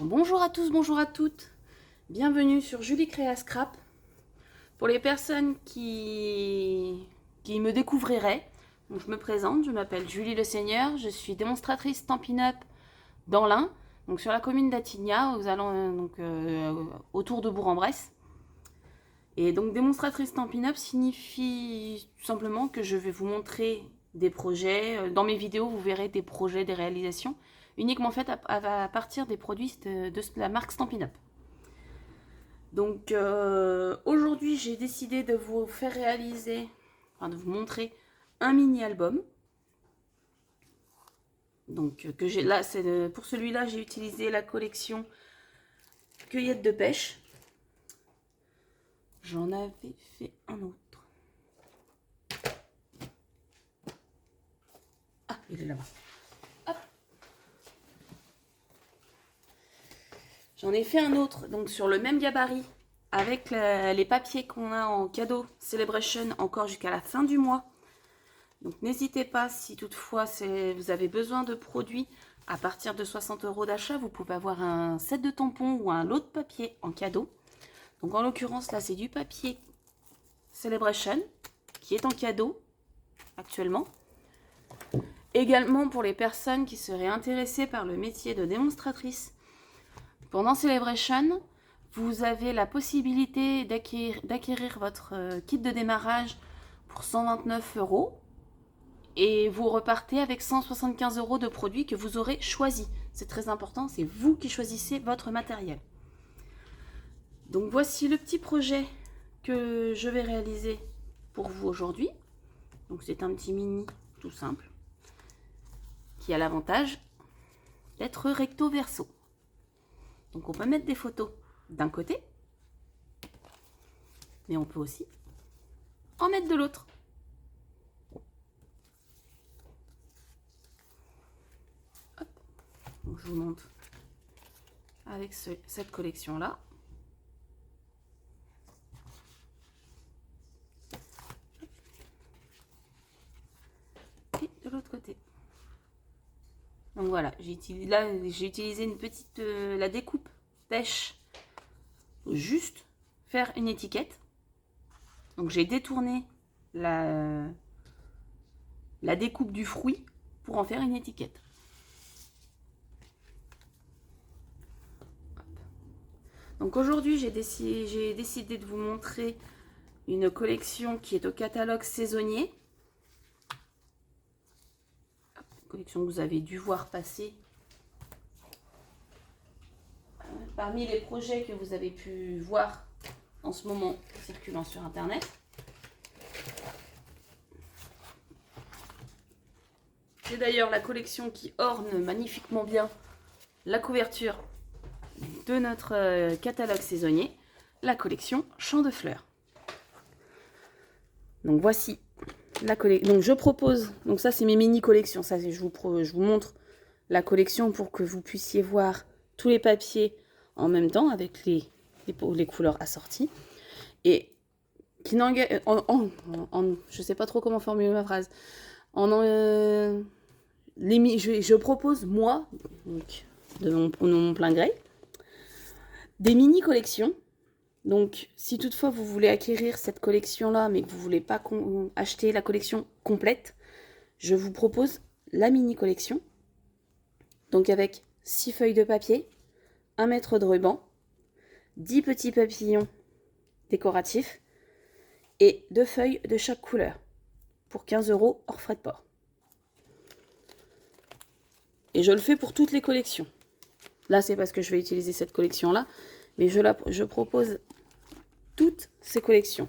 Bonjour à tous, bonjour à toutes. Bienvenue sur Julie Créa Scrap. Pour les personnes qui me découvriraient, donc je me présente, je m'appelle Julie Le Seigneur, je suis démonstratrice Stampin' Up dans l'Ain, donc sur la commune d'Attigna, autour de Bourg-en-Bresse. Et donc démonstratrice Stampin' Up signifie tout simplement que je vais vous montrer des projets. Dans mes vidéos, vous verrez des projets, des réalisations uniquement faites à partir des produits de la marque Stampin' Up. Donc aujourd'hui, j'ai décidé de vous faire réaliser, de vous montrer un mini-album. Donc que j'ai là, pour celui-là, j'ai utilisé la collection Cueillette de pêche. J'en avais fait un autre. Ah, il est là-bas. J'en ai fait un autre, donc sur le même gabarit, avec les papiers qu'on a en cadeau Celebration encore jusqu'à la fin du mois. Donc n'hésitez pas, si toutefois vous avez besoin de produits à partir de 60 € d'achat, vous pouvez avoir un set de tampons ou un lot de papier en cadeau. Donc en l'occurrence là c'est du papier Celebration qui est en cadeau actuellement. Également pour les personnes qui seraient intéressées par le métier de démonstratrice, pendant Celebration, vous avez la possibilité d'acquérir votre kit de démarrage pour 129 € et vous repartez avec 175 € de produits que vous aurez choisis. C'est très important, c'est vous qui choisissez votre matériel. Donc voici le petit projet que je vais réaliser pour vous aujourd'hui. Donc c'est un petit mini tout simple qui a l'avantage d'être recto verso. Donc on peut mettre des photos d'un côté, mais on peut aussi en mettre de l'autre. Donc je vous montre avec cette collection-là. Et de l'autre côté. Donc voilà, j'ai utilisé une petite la découpe pêche, juste faire une étiquette. Donc j'ai détourné la découpe du fruit pour en faire une étiquette. Donc aujourd'hui j'ai décidé de vous montrer une collection qui est au catalogue saisonnier. Collection que vous avez dû voir passer parmi les projets que vous avez pu voir en ce moment circulant sur internet. C'est d'ailleurs la collection qui orne magnifiquement bien la couverture de notre catalogue saisonnier, la collection Champs de fleurs. Donc voici la collection. Donc je propose, donc ça c'est mes mini collections, ça je vous montre la collection pour que vous puissiez voir tous les papiers en même temps avec les couleurs assorties et qui n'engage je sais pas trop comment formuler ma phrase. Je propose moi, donc de mon plein gré, des mini collections. Donc, si toutefois vous voulez acquérir cette collection-là, mais que vous ne voulez pas acheter la collection complète, je vous propose la mini collection. Donc, avec 6 feuilles de papier, 1 mètre de ruban, 10 petits papillons décoratifs et 2 feuilles de chaque couleur pour 15 € hors frais de port. Et je le fais pour toutes les collections. Là, c'est parce que je vais utiliser cette collection-là, mais je propose toutes ces collections.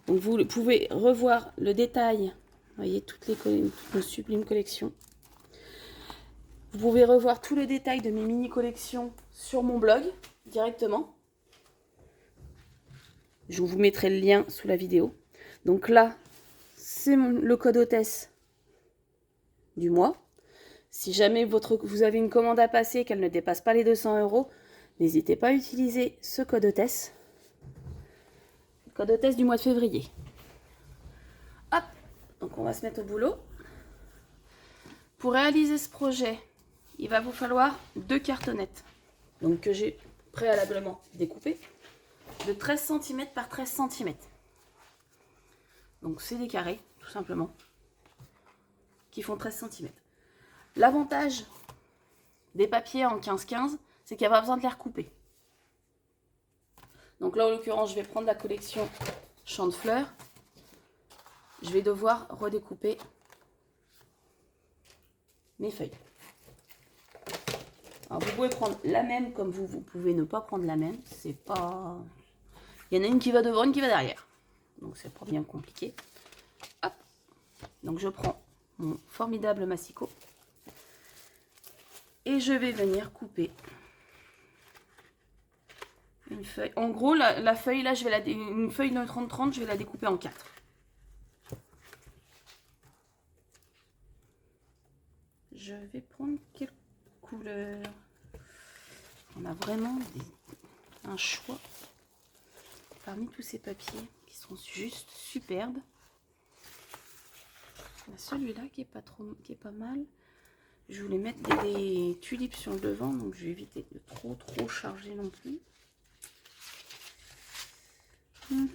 Donc vous pouvez revoir le détail, vous voyez toutes nos sublimes collections. Vous pouvez revoir tout le détail de mes mini collections sur mon blog directement. Je vous mettrai le lien sous la vidéo. Donc là, c'est le code hôtesse du mois. Si jamais vous avez une commande à passer, qu'elle ne dépasse pas les 200 €, n'hésitez pas à utiliser ce code hôtesse. Code hôtesse du mois de février. Hop, donc on va se mettre au boulot. Pour réaliser ce projet, il va vous falloir 2 cartonnettes. donc que j'ai préalablement découpé, de 13 cm par 13 cm. Donc c'est des carrés, tout simplement, qui font 13 cm. L'avantage des papiers en 15-15, c'est qu'il n'y a pas besoin de les recouper. Donc là, en l'occurrence, je vais prendre la collection Champ de fleurs. Je vais devoir redécouper mes feuilles. Alors, vous pouvez prendre la même comme vous pouvez ne pas prendre la même. C'est pas... Il y en a une qui va devant, une qui va derrière. Donc c'est pas bien compliqué. Hop. Donc je prends mon formidable massicot. Et je vais venir couper une feuille. En gros, la feuille là, une feuille de 30-30, je vais la découper en 4. Je vais prendre quelle couleur? On a vraiment un choix parmi tous ces papiers qui sont juste superbes. Il y a celui-là qui est pas mal. Je voulais mettre des tulipes sur le devant, donc je vais éviter de trop charger non plus. Vous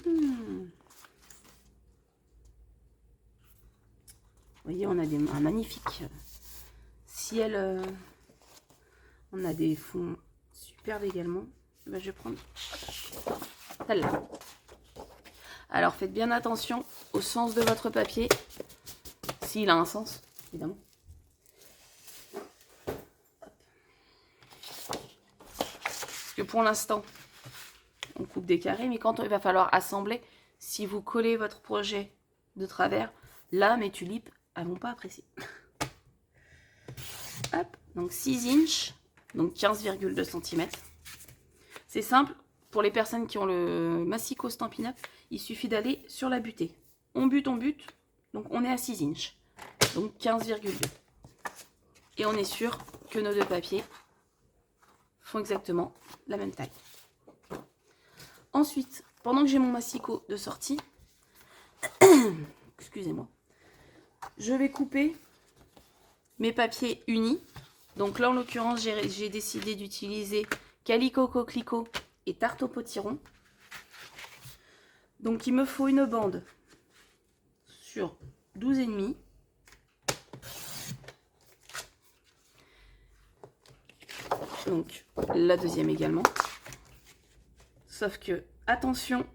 voyez, on a un magnifique ciel. On a des fonds superbes également. Ben, je vais prendre celle-là. Alors faites bien attention au sens de votre papier, s'il a un sens, évidemment. Parce que pour l'instant, on coupe des carrés, mais quand il va falloir assembler, si vous collez votre projet de travers, là, mes tulipes, elles vont pas apprécier. Hop, donc 6 inches, donc 15,2 cm. C'est simple, pour les personnes qui ont le massicot Stampin' Up, il suffit d'aller sur la butée. On bute, donc on est à 6 inches, donc 15,2. Et on est sûr que nos deux papiers font exactement la même taille. Ensuite, pendant que j'ai mon massicot de sortie, excusez-moi, je vais couper mes papiers unis. Donc là, en l'occurrence, j'ai décidé d'utiliser Calico Coquelicot et Tarte au potiron. Donc il me faut une bande sur 12,5. Donc la deuxième également. Sauf que, attention,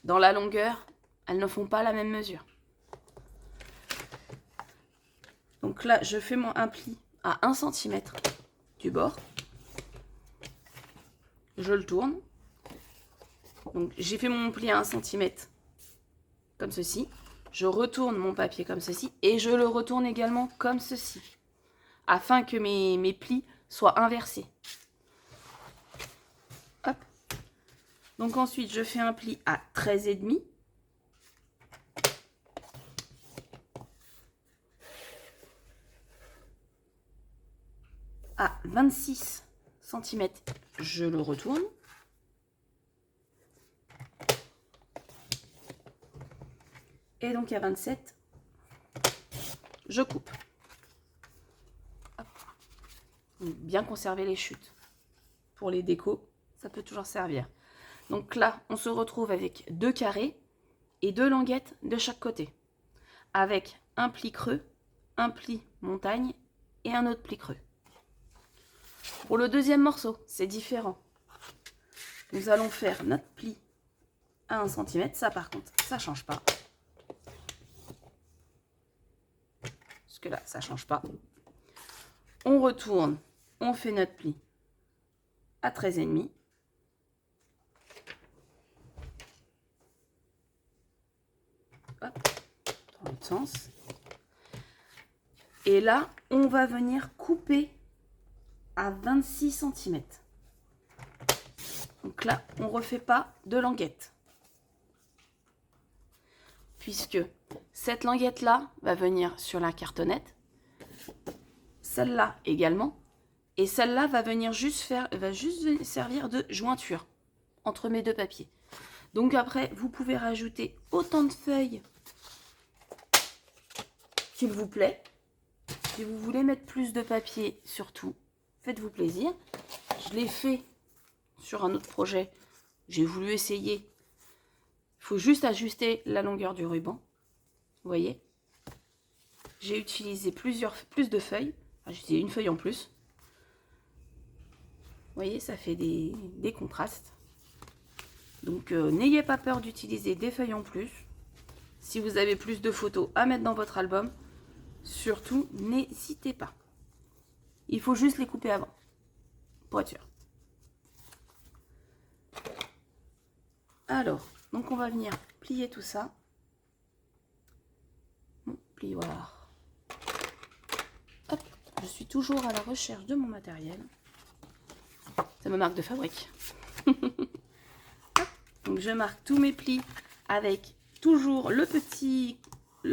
dans la longueur, elles ne font pas la même mesure. Donc là, je fais un pli à 1 cm du bord. Je le tourne. Donc j'ai fait mon pli à 1 cm comme ceci. Je retourne mon papier comme ceci et je le retourne également comme ceci, afin que mes plis soient inversés. Hop. Donc ensuite, je fais un pli à 13,5. À 26 cm, je le retourne. Et donc à 27, je coupe. Hop. Bien conserver les chutes. Pour les décos, ça peut toujours servir. Donc là, on se retrouve avec 2 carrés et 2 languettes de chaque côté. Avec un pli creux, un pli montagne et un autre pli creux. Pour le deuxième morceau, c'est différent. Nous allons faire notre pli à 1 cm. Ça, par contre, ça ne change pas. Parce que là, ça ne change pas. On retourne, on fait notre pli à 13,5. Hop, dans l'autre sens. Et là, on va venir couper à 26 cm. Donc là, on ne refait pas de languette. Puisque cette languette-là va venir sur la cartonnette. Celle-là également. Et celle-là va venir juste servir de jointure entre mes deux papiers. Donc après, vous pouvez rajouter autant de feuilles qu'il vous plaît. Si vous voulez mettre plus de papier, surtout, faites-vous plaisir. Je l'ai fait sur un autre projet. J'ai voulu essayer. Il faut juste ajuster la longueur du ruban. Vous voyez? J'ai utilisé plus de feuilles. Enfin, j'ai utilisé une feuille en plus. Vous voyez, ça fait des contrastes. Donc, n'ayez pas peur d'utiliser des feuilles en plus. Si vous avez plus de photos à mettre dans votre album, surtout, n'hésitez pas. Il faut juste les couper avant, pour être sûr. Alors, donc on va venir plier tout ça. Mon plioir. Hop, je suis toujours à la recherche de mon matériel. C'est ma marque de fabrique. Donc je marque tous mes plis avec toujours la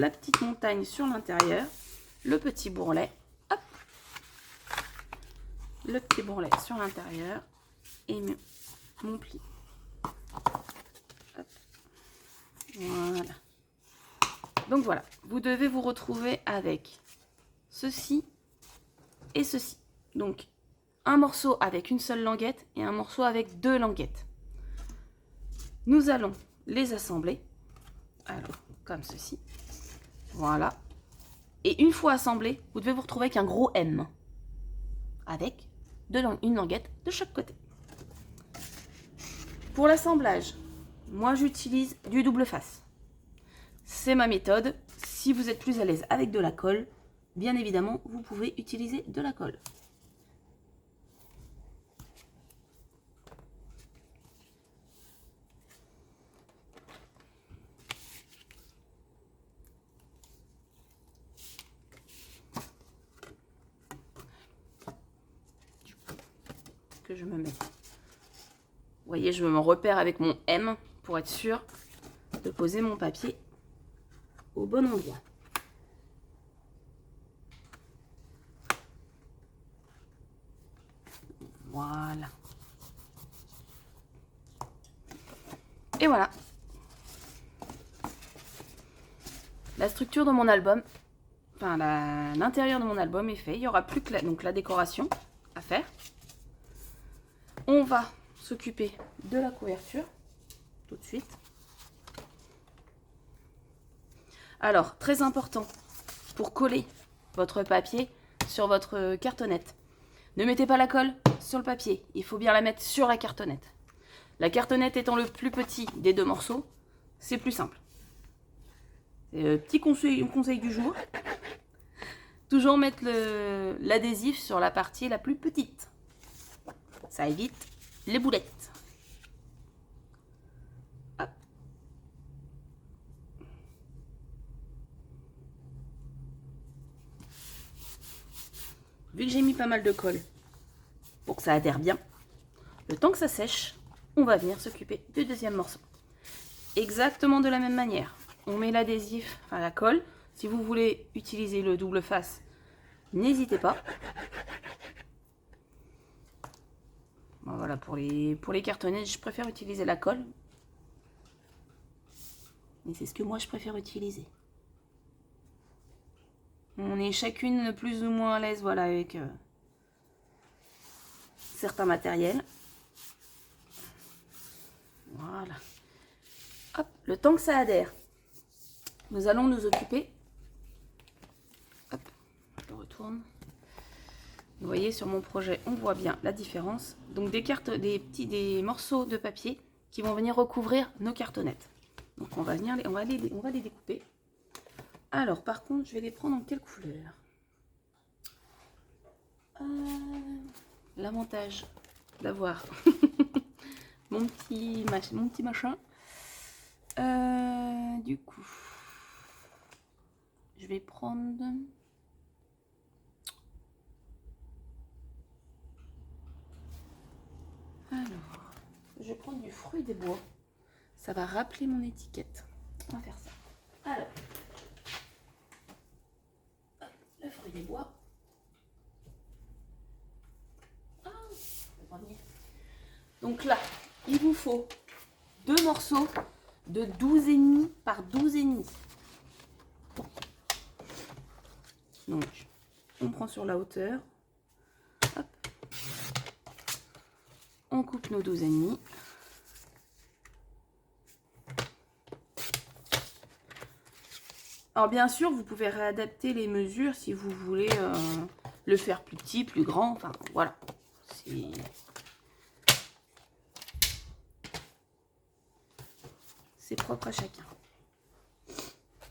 petite montagne sur l'intérieur, le petit bourrelet, hop, le petit bourrelet sur l'intérieur et mon pli. Hop. Voilà. Donc voilà, vous devez vous retrouver avec ceci et ceci. Donc un morceau avec une seule languette et un morceau avec 2 languettes. Nous allons les assembler. Alors, comme ceci. Voilà. Et une fois assemblé, vous devez vous retrouver avec un gros M. Avec une languette de chaque côté. Pour l'assemblage, moi j'utilise du double face. C'est ma méthode. Si vous êtes plus à l'aise avec de la colle, bien évidemment, vous pouvez utiliser de la colle. Que je me mets. Vous voyez, je me repère avec mon M pour être sûr de poser mon papier au bon endroit. Voilà. Et voilà. La structure de mon album, enfin l'intérieur de mon album est fait. Il n'y aura plus que la décoration à faire. On va s'occuper de la couverture tout de suite. Alors, très important, pour coller votre papier sur votre cartonnette, ne mettez pas la colle sur le papier. Il faut bien la mettre sur la cartonnette. La cartonnette étant le plus petit des 2 morceaux, c'est plus simple. C'est le petit conseil du jour. Toujours mettre l'adhésif sur la partie la plus petite. Ça évite les boulettes. Hop. Vu que j'ai mis pas mal de colle pour que ça adhère bien, le temps que ça sèche, on va venir s'occuper du deuxième morceau. Exactement de la même manière. On met l'adhésif, enfin la colle. Si vous voulez utiliser le double face, n'hésitez pas. Voilà, pour les cartonnettes, je préfère utiliser la colle. Et c'est ce que moi je préfère utiliser. On est chacune plus ou moins à l'aise, voilà, avec certains matériels. Voilà. Hop, le temps que ça adhère, nous allons nous occuper. Hop, je le retourne. Vous voyez, sur mon projet, on voit bien la différence. Donc des morceaux de papier qui vont venir recouvrir nos cartonnettes. Donc on va les découper. Alors par contre, je vais les prendre en quelle couleur? L'avantage d'avoir mon petit machin. Du coup, je vais prendre... Alors, je vais prendre du fruit des bois. Ça va rappeler mon étiquette. On va faire ça. Alors, hop, le fruit des bois. Ah, donc là, il vous faut 2 morceaux de 12,5 par 12,5. Donc, on prend sur la hauteur. Hop, On coupe nos 12,5. Alors bien sûr, vous pouvez réadapter les mesures si vous voulez le faire plus petit, plus grand. Enfin, voilà. C'est propre à chacun.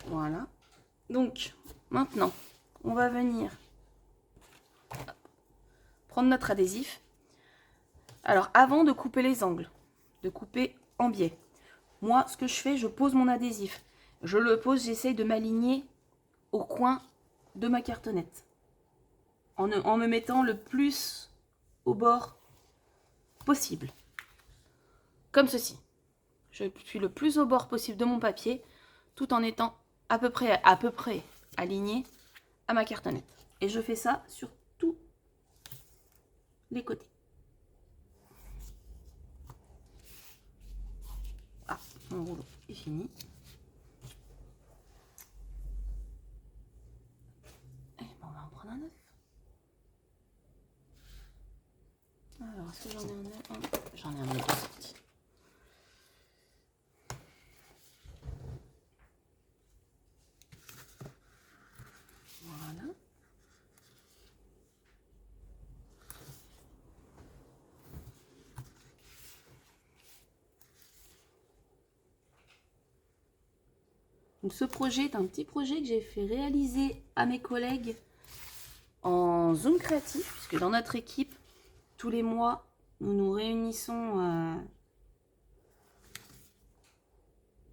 Voilà. Donc, maintenant, on va venir prendre notre adhésif. Alors, avant de couper les angles, de couper en biais, moi, ce que je fais, je pose mon adhésif. Je le pose, j'essaye de m'aligner au coin de ma cartonnette. En me mettant le plus au bord possible. Comme ceci. Je suis le plus au bord possible de mon papier, tout en étant à peu près aligné à ma cartonnette. Et je fais ça sur tous les côtés. Ah, mon rouleau est fini. Et bon, on va en prendre un neuf. Alors, est-ce que j'en ai un neuf? J'en ai un neuf de sortie. Voilà. Donc, ce projet est un petit projet que j'ai fait réaliser à mes collègues en Zoom créatif, puisque dans notre équipe, tous les mois, nous nous réunissons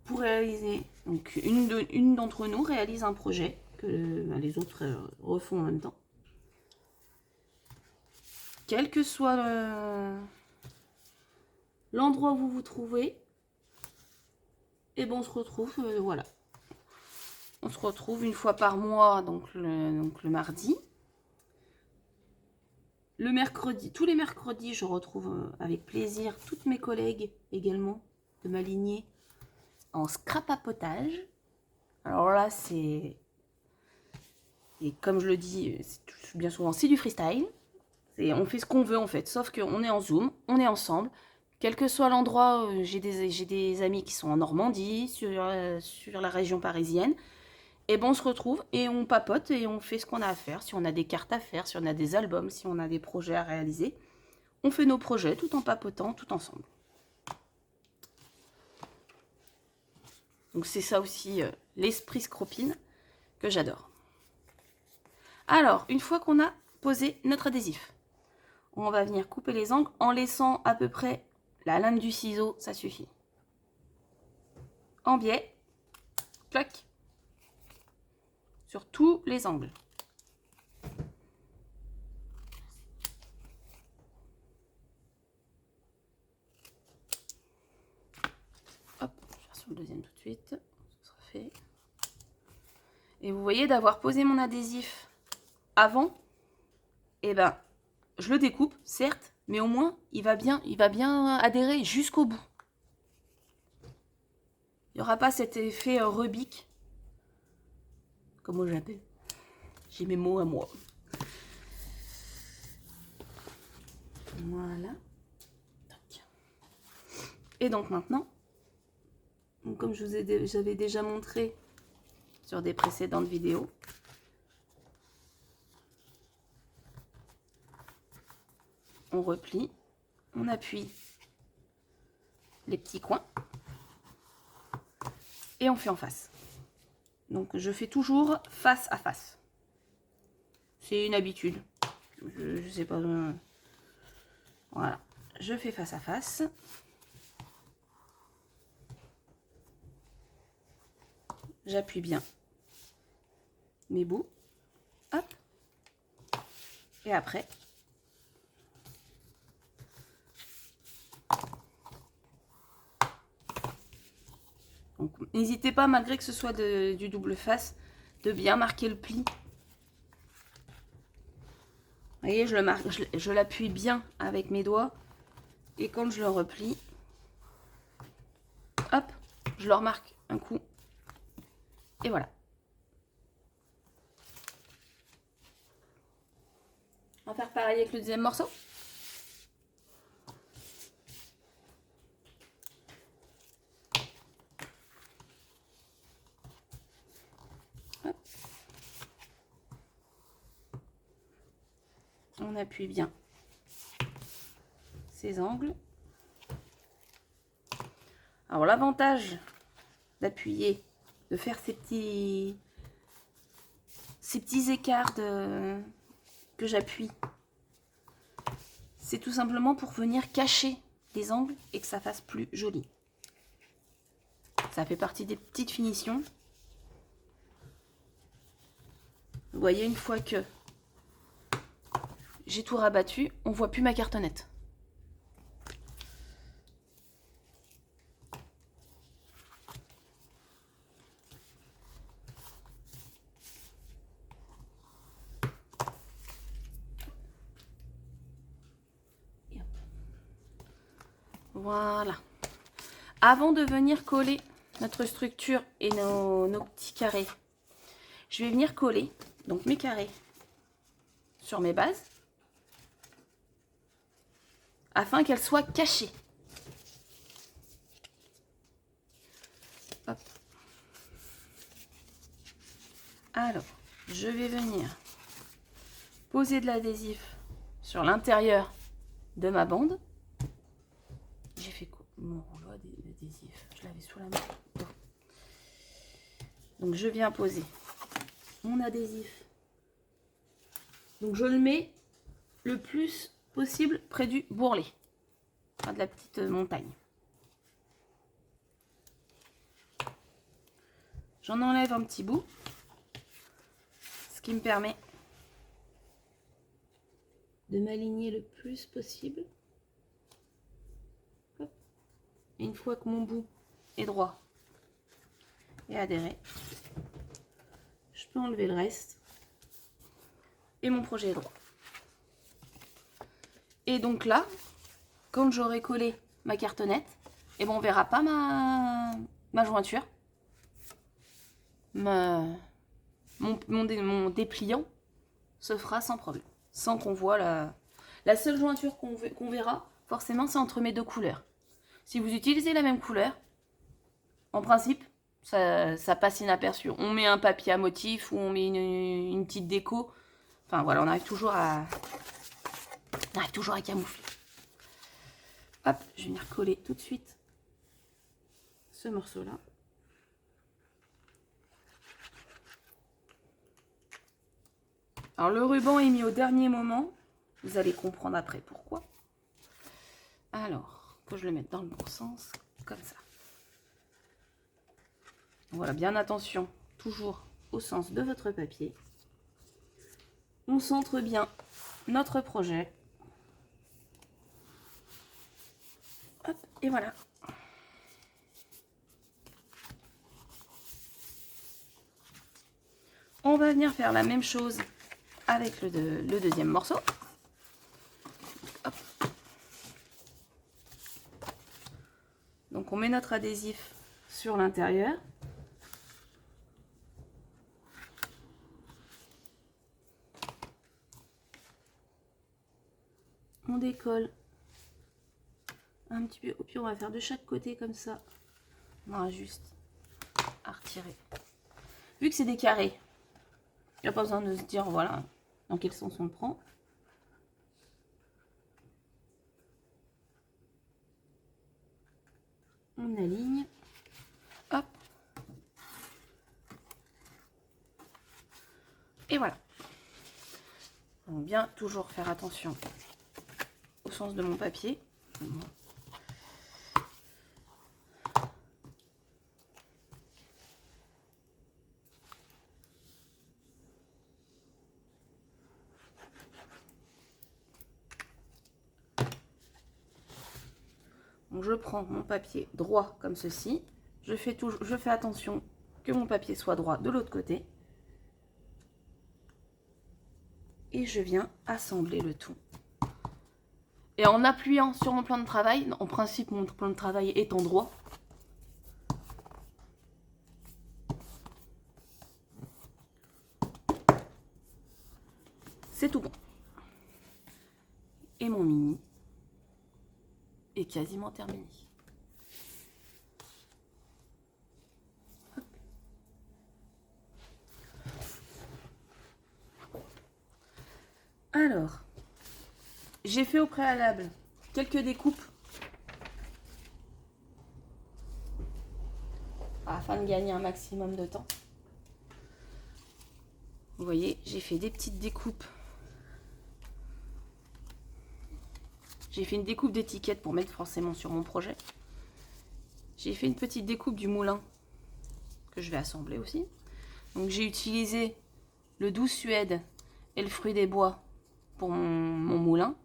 pour réaliser. Donc, une d'entre nous réalise un projet que les autres refont en même temps. Quel que soit l'endroit où vous vous trouvez, et bon, on se retrouve, voilà. On se retrouve une fois par mois, donc le mardi. Le mercredi, tous les mercredis, je retrouve avec plaisir toutes mes collègues également de m'aligner en scrapapotage. Alors là, c'est... Et comme je le dis bien souvent, c'est du freestyle. On fait ce qu'on veut en fait, sauf qu'on est en Zoom, on est ensemble. Quel que soit l'endroit, j'ai des amis qui sont en Normandie, sur la région parisienne. Et bon, on se retrouve et on papote et on fait ce qu'on a à faire. Si on a des cartes à faire, si on a des albums, si on a des projets à réaliser, on fait nos projets tout en papotant, tout ensemble. Donc c'est ça aussi l'esprit scropine que j'adore. Alors, une fois qu'on a posé notre adhésif, on va venir couper les angles en laissant à peu près la lame du ciseau, ça suffit. En biais, clac, sur tous les angles. Hop, je vais sur le deuxième tout de suite, ça sera fait. Et vous voyez, d'avoir posé mon adhésif avant, et ben, je le découpe, certes, mais au moins, il va bien adhérer jusqu'au bout. Il n'y aura pas cet effet Rubik, comme moi j'appelle. J'ai mes mots à moi. Voilà. Et donc maintenant, comme j'avais déjà montré sur des précédentes vidéos, on replie, on appuie les petits coins et on fait en face. Donc je fais toujours face à face. C'est une habitude. Je sais pas. Voilà. Je fais face à face. J'appuie bien mes bouts. Hop. Et après, n'hésitez pas, malgré que ce soit du double face, de bien marquer le pli. Vous voyez, je l'appuie bien avec mes doigts. Et quand je le replie, hop, je le remarque un coup. Et voilà. On va faire pareil avec le deuxième morceau. On appuie bien ces angles. Alors l'avantage d'appuyer, de faire ces petits écarts que j'appuie, c'est tout simplement pour venir cacher les angles et que ça fasse plus joli. Ça fait partie des petites finitions. Vous voyez, une fois que j'ai tout rabattu, on voit plus ma cartonnette. Voilà. Avant de venir coller notre structure et nos petits carrés, je vais venir coller donc mes carrés sur mes bases afin qu'elles soient cachées. Hop. Alors, je vais venir poser de l'adhésif sur l'intérieur de ma bande. J'ai fait quoi? Mon rouleau d'adhésif, je l'avais sous la main. Bon. Donc je viens poser mon adhésif. Donc je le mets le plus possible près du bourrelet, enfin de la petite montagne. J'en enlève un petit bout, ce qui me permet de m'aligner le plus possible. Hop. Et une fois que mon bout est droit et adhéré, je peux enlever le reste et mon projet est droit. Et donc là, quand j'aurai collé ma cartonnette, et bon, on verra pas ma jointure, mon dépliant se fera sans problème, sans qu'on voit la seule jointure qu'on verra, forcément, c'est entre mes deux couleurs. Si vous utilisez la même couleur, en principe, ça passe inaperçu. On met un papier à motif ou on met une petite déco. Enfin voilà, on arrive toujours à camoufler. Hop, je vais venir coller tout de suite ce morceau-là. Alors le ruban est mis au dernier moment. Vous allez comprendre après pourquoi. Alors, que je le mette dans le bon sens, comme ça. Voilà, bien attention, toujours au sens de votre papier. On centre bien notre projet. Hop, et voilà. On va venir faire la même chose avec le deuxième morceau. Hop. Donc on met notre adhésif sur l'intérieur. On décolle un petit peu, et puis on va faire de chaque côté comme ça. On aura juste à retirer. Vu que c'est des carrés, il n'y a pas besoin de se dire voilà dans quel sens on le prend. On aligne. Hop. Et voilà. Donc bien toujours faire attention au sens de mon papier. Donc je prends mon papier droit comme ceci. Je fais attention que mon papier soit droit de l'autre côté. Et je viens assembler le tout. Et en appuyant sur mon plan de travail, en principe mon plan de travail étant droit, c'est tout bon. Et mon mini est quasiment terminé. Hop. Alors, j'ai fait au préalable quelques découpes afin de gagner un maximum de temps. Vous voyez, j'ai fait des petites découpes. J'ai fait une découpe d'étiquette pour mettre forcément sur mon projet. J'ai fait une petite découpe du moulin que je vais assembler aussi. Donc j'ai utilisé le doux suède et le fruit des bois pour mon moulin.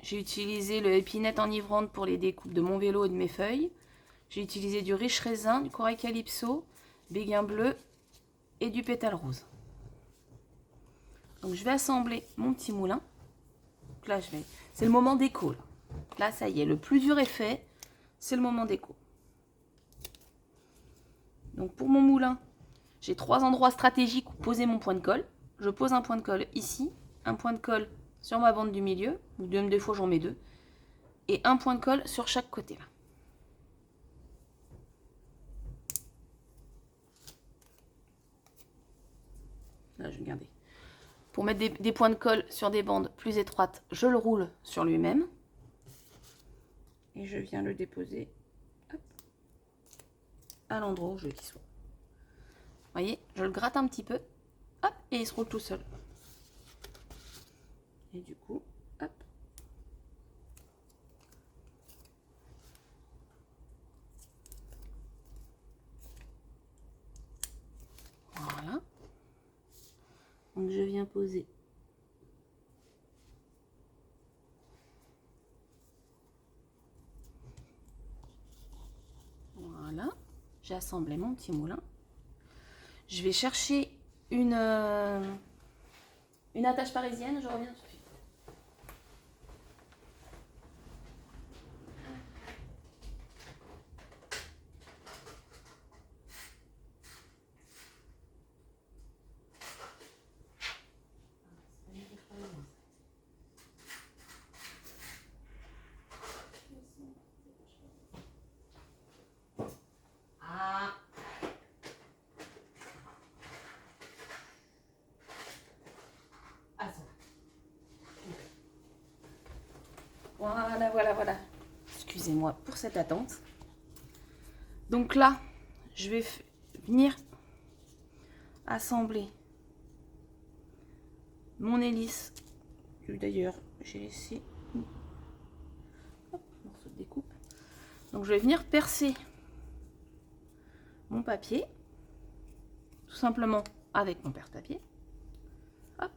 J'ai utilisé le épinette enivrante pour les découpes de mon vélo et de mes feuilles. J'ai utilisé du riche raisin, du corail calypso, béguin bleu et du pétale rose. Donc je vais assembler mon petit moulin. Donc là, c'est le moment déco. Là, ça y est, le plus dur est fait. C'est le moment déco. Donc pour mon moulin, j'ai 3 endroits stratégiques où poser mon point de colle. Je pose un point de colle ici, un point de colle sur ma bande du milieu, ou même des fois j'en mets 2, et un point de colle sur chaque côté là. Là, je vais garder. Pour mettre des points de colle sur des bandes plus étroites, je le roule sur lui-même. Et je viens le déposer hop, à l'endroit où je veux qu'il soit. Vous voyez, je le gratte un petit peu, hop, et il se roule tout seul. Et du coup, hop. Voilà. Donc je viens poser voilà, j'ai assemblé mon petit moulin. Je vais chercher une attache parisienne, je reviens tout de suite. Voilà. Excusez-moi pour cette attente. Donc là, je vais venir assembler mon hélice. D'ailleurs, j'ai laissé un morceau de découpe. Donc je vais venir percer mon papier, tout simplement avec mon perce-papier. Hop.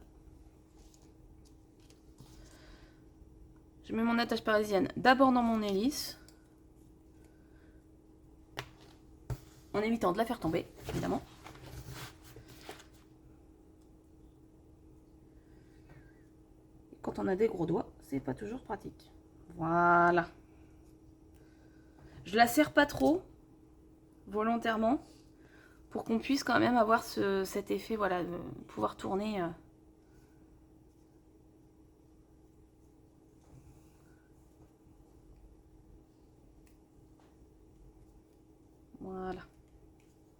Je mets mon attache parisienne d'abord dans mon hélice, en évitant de la faire tomber, évidemment. Quand on a des gros doigts, c'est pas toujours pratique. Voilà. Je la serre pas trop, volontairement, pour qu'on puisse quand même avoir cet effet, voilà, de pouvoir tourner. Voilà.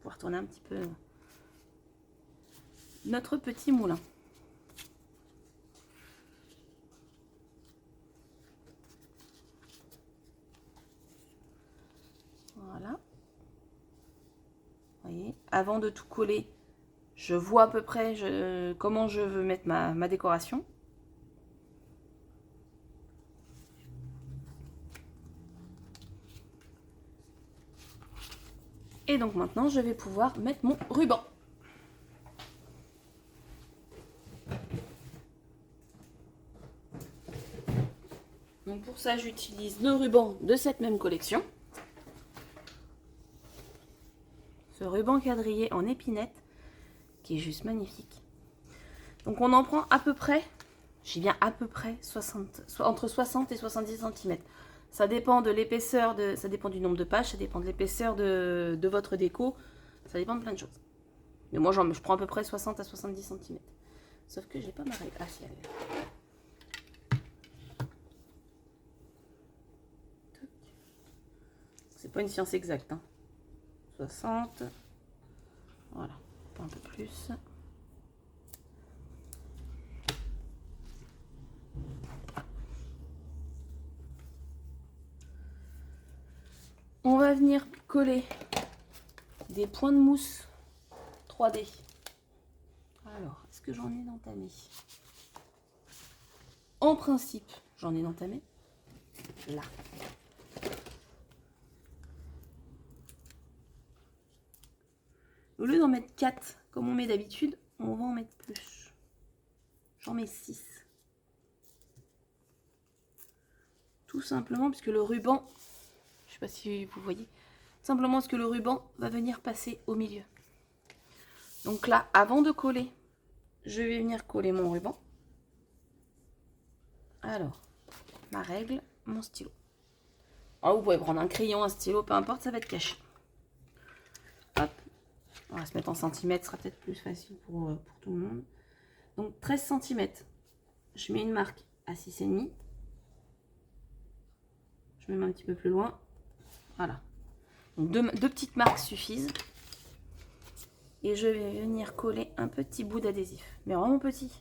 Pouvoir tourner un petit peu notre petit moulin. Voilà. Vous voyez, avant de tout coller, je vois à peu près comment je veux mettre ma décoration. Et donc maintenant, je vais pouvoir mettre mon ruban. Donc pour ça, j'utilise le ruban de cette même collection. Ce ruban quadrillé en épinette, qui est juste magnifique. Donc on en prend à peu près, j'ai bien à peu près entre 60 et 70 cm. Ça dépend de l'épaisseur, ça dépend du nombre de pages, ça dépend de l'épaisseur de votre déco, ça dépend de plein de choses. Mais moi, je prends à peu près 60 à 70 cm. Sauf que j'ai pas ma règle. Ah si, elle est là. C'est pas une science exacte. Hein. 60. Voilà, pas un peu plus. On va venir coller des points de mousse 3D. Alors, est-ce que j'en ai d'entamé? En principe, j'en ai d'entamé. Là. Au lieu d'en mettre 4 comme on met d'habitude, on va en mettre plus. J'en mets 6. Tout simplement parce que le ruban, je ne sais pas si vous voyez, simplement parce que le ruban va venir passer au milieu. Donc là, avant de coller, je vais venir coller mon ruban. Alors, ma règle, mon stylo. Alors, vous pouvez prendre un crayon, un stylo, peu importe, ça va être caché. Hop, on va se mettre en centimètres, ce sera peut-être plus facile pour tout le monde. Donc 13 cm, je mets une marque à 6,5. Je me mets un petit peu plus loin. Voilà. Donc deux petites marques suffisent. Et je vais venir coller un petit bout d'adhésif. Mais vraiment petit.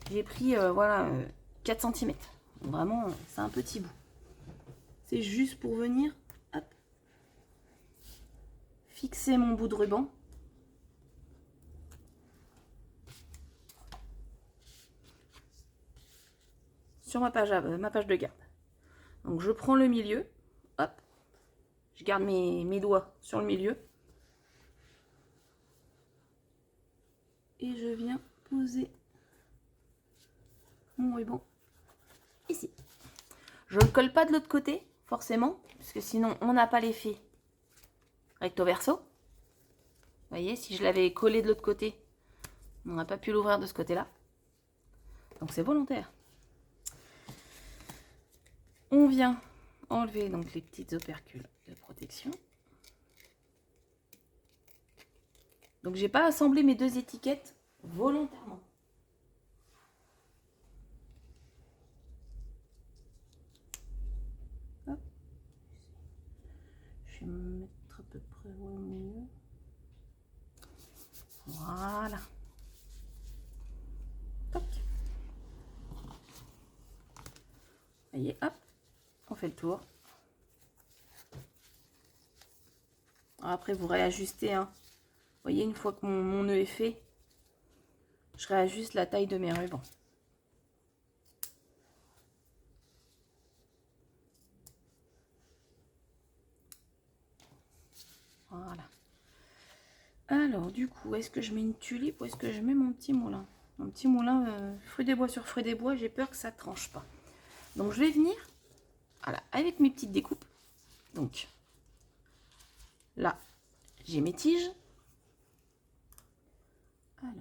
J'ai pris voilà, 4 cm. Vraiment, c'est un petit bout. C'est juste pour venir hop, fixer mon bout de ruban. Sur ma page de garde. Donc je prends le milieu. Hop. Je garde mes doigts sur le milieu. Et je viens poser mon ruban ici. Je ne le colle pas de l'autre côté, forcément, parce que sinon on n'a pas l'effet recto verso. Vous voyez, si je l'avais collé de l'autre côté, on n'aurait pas pu l'ouvrir de ce côté-là. Donc c'est volontaire. On vient enlever donc les petites opercules de protection. Donc j'ai pas assemblé mes deux étiquettes volontairement. Hop. Je vais me mettre à peu près au milieu. Voilà. Toc. Vous voyez, hop, on fait le tour. Alors après, vous réajustez. Hein. Vous voyez, une fois que mon nœud est fait, je réajuste la taille de mes rubans. Voilà. Alors, du coup, est-ce que je mets une tulipe ou est-ce que je mets mon petit moulin? Mon petit moulin, fruits des bois sur fruits des bois, j'ai peur que ça tranche pas. Donc, je vais venir, voilà, avec mes petites découpes. Donc, là, j'ai mes tiges. Alors,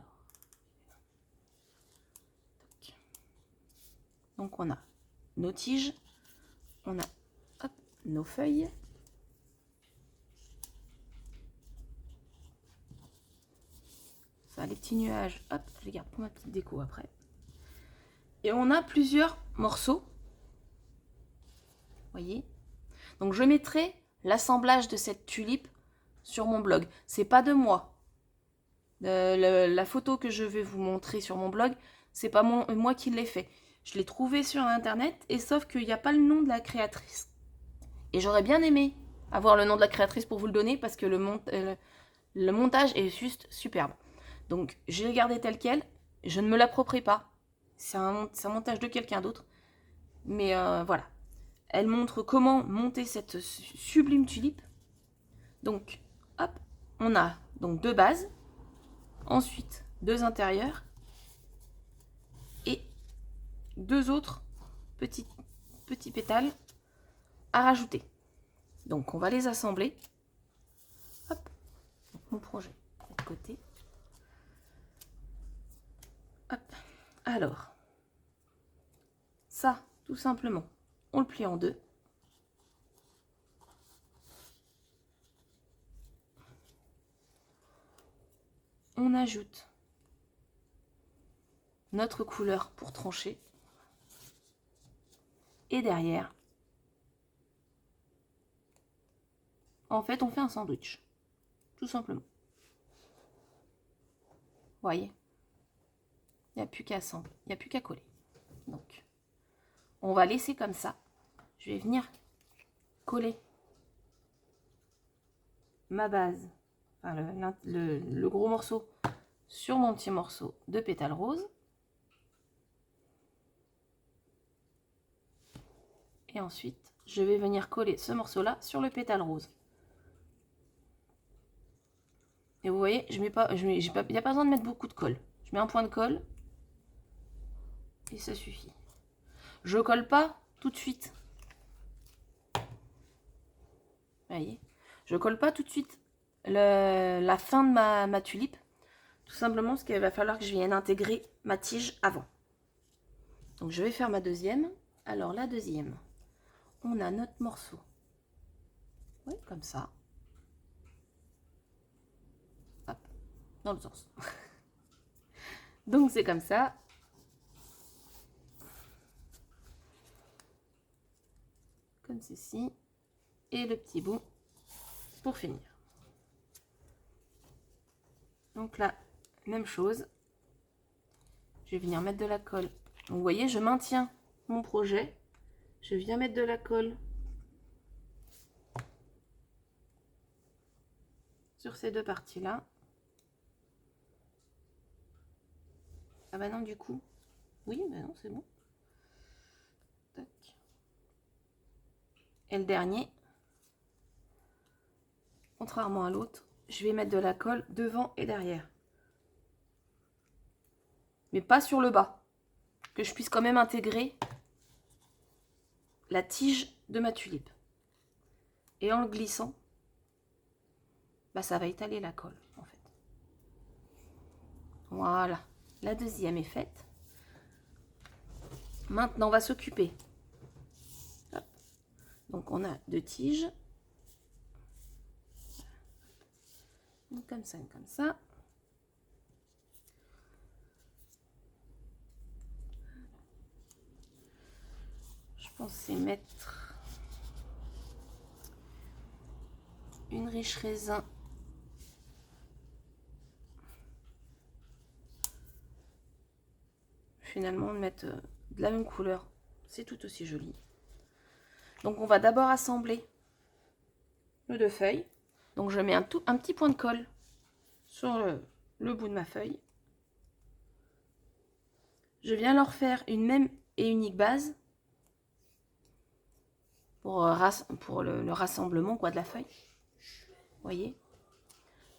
donc on a nos tiges, on a hop, nos feuilles. Ça, les petits nuages, hop, je les garde pour ma petite déco après. Et on a plusieurs morceaux. Vous voyez? Donc je mettrai l'assemblage de cette tulipe sur mon blog. C'est pas de moi. La photo que je vais vous montrer sur mon blog, c'est pas moi qui l'ai fait. Je l'ai trouvé sur internet, et sauf qu'il n'y a pas le nom de la créatrice. Et j'aurais bien aimé avoir le nom de la créatrice pour vous le donner, parce que le montage est juste superbe. Donc je l'ai gardé tel quel, je ne me l'approprie pas. C'est un montage de quelqu'un d'autre. Mais voilà. Elle montre comment monter cette sublime tulipe. Donc, hop, on a donc deux bases. Ensuite, deux intérieurs. Et deux autres petits pétales à rajouter. Donc, on va les assembler. Hop, donc, mon projet de côté. Hop, alors, ça, tout simplement, on le plie en deux. On ajoute notre couleur pour trancher. Et derrière, en fait, on fait un sandwich. Tout simplement. Vous voyez? Il n'y a plus qu'à assembler, il n'y a plus qu'à coller. Donc, on va laisser comme ça. Je vais venir coller ma base, enfin le gros morceau sur mon petit morceau de pétale rose. Et ensuite, je vais venir coller ce morceau-là sur le pétale rose. Et vous voyez, il n'y a pas besoin de mettre beaucoup de colle. Je mets un point de colle et ça suffit. Je colle pas tout de suite. Vous voyez, je colle pas tout de suite la fin de ma tulipe. Tout simplement parce qu'il va falloir que je vienne intégrer ma tige avant. Donc je vais faire ma deuxième. Alors la deuxième, on a notre morceau. Oui, comme ça. Hop, dans le sens. Donc c'est comme ça. Comme ceci. Et le petit bout pour finir. Donc là, même chose. Je vais venir mettre de la colle. Donc, vous voyez, je maintiens mon projet. Je viens mettre de la colle sur ces deux parties-là. Ah bah non, du coup. Oui, bah non, c'est bon. Tac. Et le dernier, contrairement à l'autre, je vais mettre de la colle devant et derrière. Mais pas sur le bas. Que je puisse quand même intégrer la tige de ma tulipe. Et en le glissant, bah ça va étaler la colle en fait. Voilà, la deuxième est faite. Maintenant, on va s'occuper. Donc, on a deux tiges. Une comme ça, une comme ça. Je pensais mettre une riche raisin. Finalement, mettre de la même couleur. C'est tout aussi joli. Donc, on va d'abord assembler nos deux feuilles. Donc, je mets un petit point de colle sur le bout de ma feuille. Je viens leur faire une même et unique base pour le rassemblement quoi, de la feuille. Vous voyez,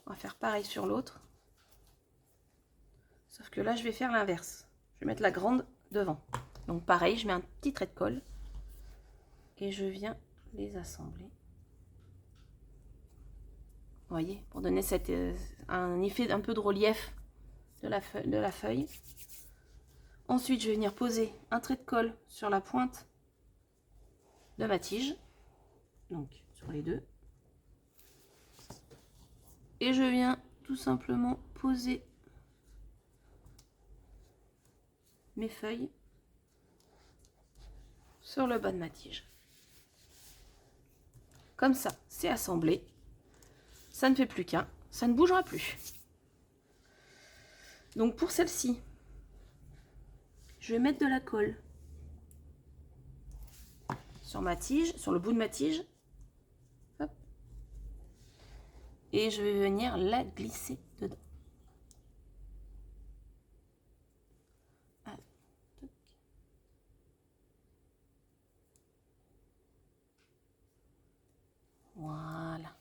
on va faire pareil sur l'autre. Sauf que là, je vais faire l'inverse. Je vais mettre la grande devant. Donc pareil, je mets un petit trait de colle et je viens les assembler. Vous voyez, pour donner un effet un peu de relief de la feuille. Ensuite, je vais venir poser un trait de colle sur la pointe de ma tige. Donc, sur les deux. Et je viens tout simplement poser mes feuilles sur le bas de ma tige. Comme ça, c'est assemblé. Ça ne fait plus qu'un. Ça ne bougera plus. Donc, pour celle-ci, je vais mettre de la colle sur ma tige, sur le bout de ma tige. Hop. Et je vais venir la glisser dedans. Voilà.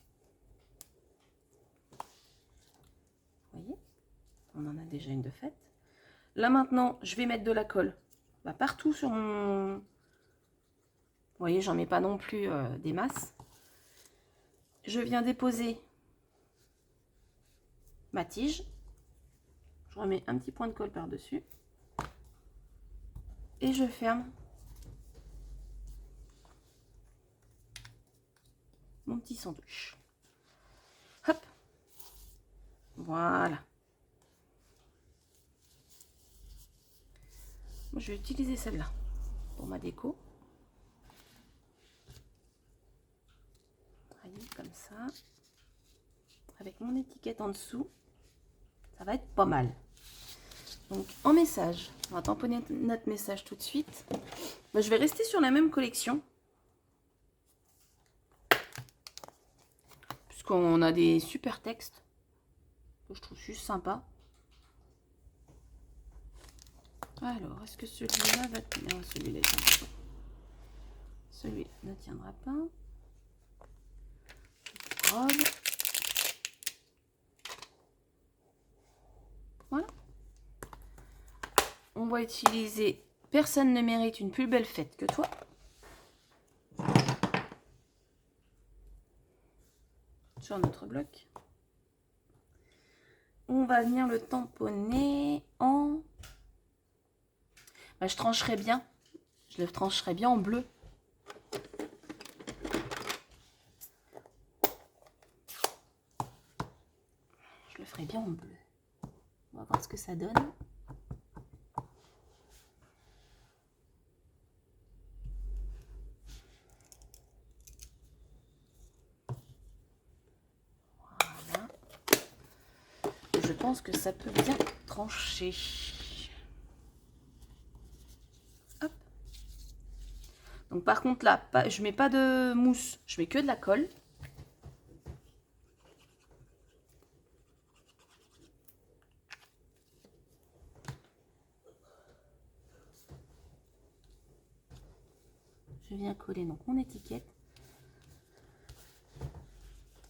Vous voyez, on en a déjà une de faite. Là maintenant, je vais mettre de la colle partout sur mon... Vous voyez, j'en mets pas non plus des masses. Je viens déposer ma tige. Je remets un petit point de colle par-dessus. Et je ferme mon petit sandwich. Hop. Voilà. Moi, je vais utiliser celle-là pour ma déco. Voyez, comme ça. Avec mon étiquette en dessous. Ça va être pas mal. Donc, en message, on va tamponner notre message tout de suite. Je vais rester sur la même collection. Puisque qu'on a des super textes que je trouve juste sympa. Alors, est-ce que celui-là va tenir? Celui-là tiendra pas. Celui ne tiendra pas. Robe. Voilà. On va utiliser « Personne ne mérite une plus belle fête que toi ». Sur notre bloc. On va venir le tamponner en... Bah, je trancherai bien. Je le trancherai bien en bleu. Je le ferai bien en bleu. On va voir ce que ça donne. Voilà. Je pense que ça peut bien trancher. Hop. Donc par contre là, je mets pas de mousse, je mets que de la colle. Je viens coller donc mon étiquette.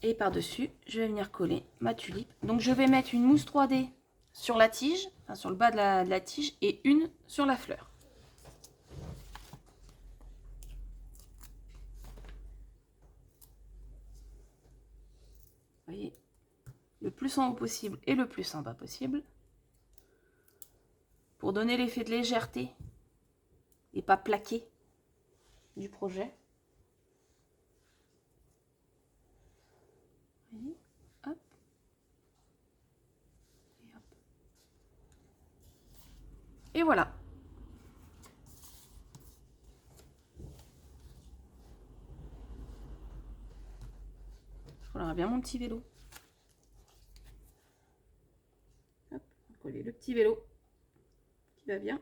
Et par-dessus, je vais venir coller ma tulipe. Donc je vais mettre une mousse 3D sur la tige, enfin sur le bas de la tige, et une sur la fleur. Vous voyez, le plus en haut possible et le plus en bas possible. Pour donner l'effet de légèreté et pas plaqué du projet. Vous voyez, hop. Et hop. Et voilà. Je collerai bien mon petit vélo. Hop, on va coller le petit vélo qui va bien.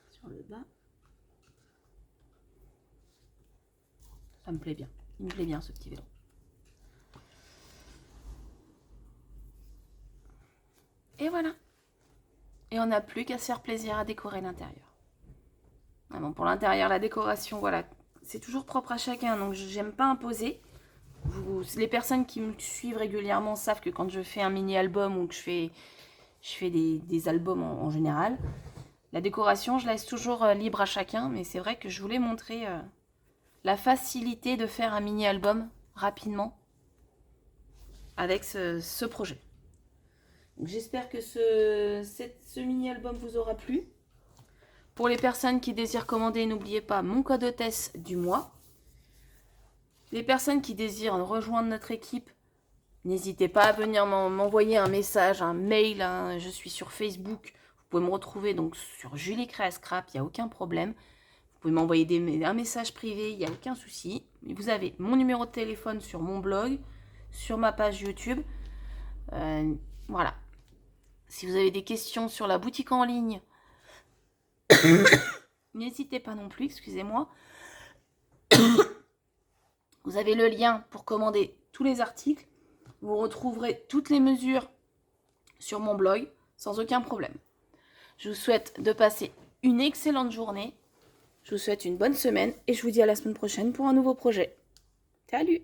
Sur le bas. Ça me plaît bien. Il me plaît bien ce petit vélo. Et voilà. Et on n'a plus qu'à se faire plaisir à décorer l'intérieur. Ah bon, pour l'intérieur, la décoration, voilà, c'est toujours propre à chacun, donc j'aime pas imposer. Les personnes qui me suivent régulièrement savent que quand je fais un mini-album ou que je fais des albums en général, la décoration, je laisse toujours libre à chacun, mais c'est vrai que je voulais montrer la facilité de faire un mini-album rapidement avec ce projet. J'espère que ce mini-album vous aura plu. Pour les personnes qui désirent commander, n'oubliez pas mon code hôtesse du mois. Les personnes qui désirent rejoindre notre équipe, n'hésitez pas à venir m'envoyer un message, un mail. Je suis sur Facebook. Vous pouvez me retrouver donc sur Julie Créa Scrap, il n'y a aucun problème. Vous pouvez m'envoyer un message privé, il n'y a aucun souci. Vous avez mon numéro de téléphone sur mon blog, sur ma page YouTube. Voilà. Si vous avez des questions sur la boutique en ligne, n'hésitez pas non plus, excusez-moi. Vous avez le lien pour commander tous les articles. Vous retrouverez toutes les mesures sur mon blog sans aucun problème. Je vous souhaite de passer une excellente journée. Je vous souhaite une bonne semaine et je vous dis à la semaine prochaine pour un nouveau projet. Salut!